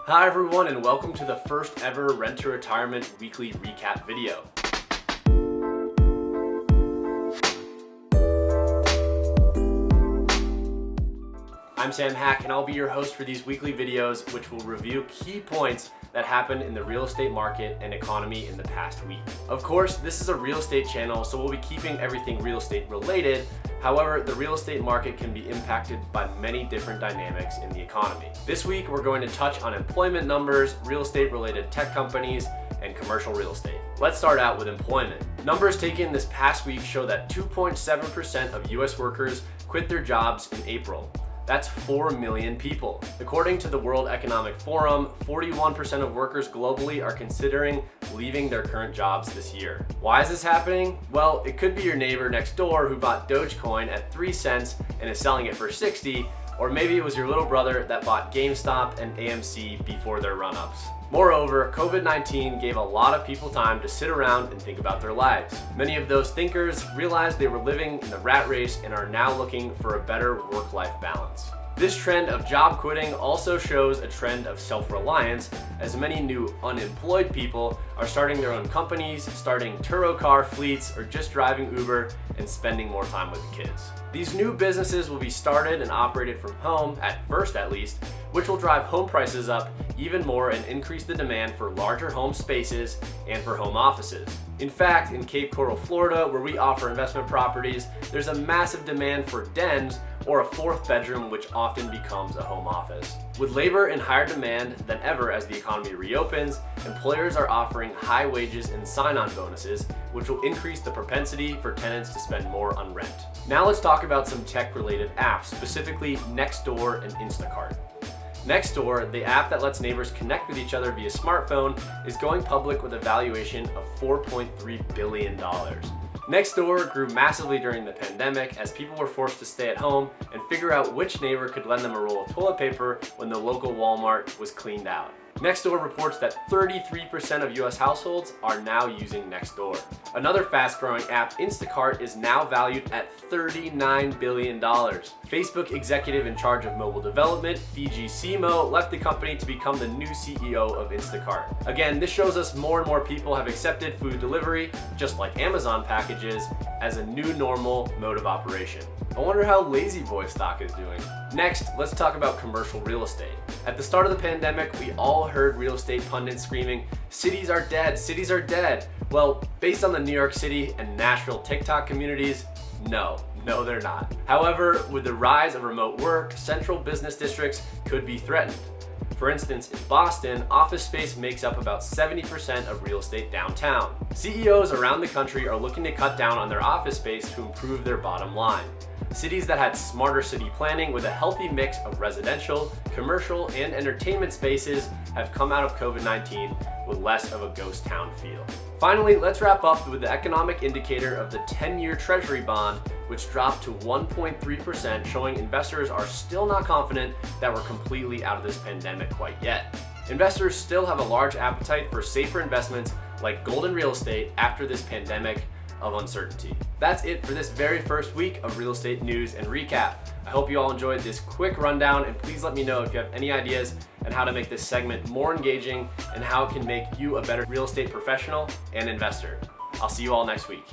Hi everyone, and welcome to the first ever Rent to Retirement weekly recap video. I'm Sam Hack, and I'll be your host for these weekly videos, which will review key points that happened in the real estate market and economy in the past week. Of course, this is a real estate channel, so we'll be keeping everything real estate related. However, the real estate market can be impacted by many different dynamics in the economy. This week, we're going to touch on employment numbers, real estate related tech companies, and commercial real estate. Let's start out with employment. Numbers taken this past week show that 2.7% of US workers quit their jobs in April. That's 4 million people. According to the World Economic Forum, 41% of workers globally are considering leaving their current jobs this year. Why is this happening? Well, it could be your neighbor next door who bought Dogecoin at 3 cents and is selling it for 60, or maybe it was your little brother that bought GameStop and AMC before their run-ups. Moreover, COVID-19 gave a lot of people time to sit around and think about their lives. Many of those thinkers realized they were living in the rat race and are now looking for a better work-life balance. This trend of job quitting also shows a trend of self-reliance, as many new unemployed people are starting their own companies, starting Turo car fleets, or just driving Uber and spending more time with the kids. These new businesses will be started and operated from home, at first at least, which will drive home prices up even more and increase the demand for larger home spaces and for home offices. In fact, in Cape Coral, Florida, where we offer investment properties, there's a massive demand for dens or a fourth bedroom, which often becomes a home office. With labor in higher demand than ever as the economy reopens, employers are offering high wages and sign-on bonuses, which will increase the propensity for tenants to spend more on rent. Now let's talk about some tech-related apps, specifically Nextdoor and Instacart. Nextdoor, the app that lets neighbors connect with each other via smartphone, is going public with a valuation of $4.3 billion. Nextdoor grew massively during the pandemic as people were forced to stay at home and figure out which neighbor could lend them a roll of toilet paper when the local Walmart was cleaned out. Nextdoor reports that 33% of US households are now using Nextdoor. Another fast-growing app, Instacart, is now valued at $39 billion. Facebook executive in charge of mobile development, Fiji Simo, left the company to become the new CEO of Instacart. Again, this shows us more and more people have accepted food delivery, just like Amazon packages, as a new normal mode of operation. I wonder how Lazy Boy stock is doing. Next, let's talk about commercial real estate. At the start of the pandemic, we all heard real estate pundits screaming, "Cities are dead, cities are dead." Well, based on the New York City and Nashville TikTok communities, no, they're not. However, with the rise of remote work, central business districts could be threatened. For instance, in Boston, office space makes up about 70% of real estate downtown. CEOs around the country are looking to cut down on their office space to improve their bottom line. Cities that had smarter city planning with a healthy mix of residential, commercial, and entertainment spaces have come out of COVID-19 with less of a ghost town feel. Finally, let's wrap up with the economic indicator of the 10-year Treasury bond, which dropped to 1.3%, showing investors are still not confident that we're completely out of this pandemic quite yet. Investors still have a large appetite for safer investments like gold and real estate after this pandemic of uncertainty. That's it for this very first week of real estate news and recap. I hope you all enjoyed this quick rundown, and please let me know if you have any ideas on how to make this segment more engaging and how it can make you a better real estate professional and investor. I'll see you all next week.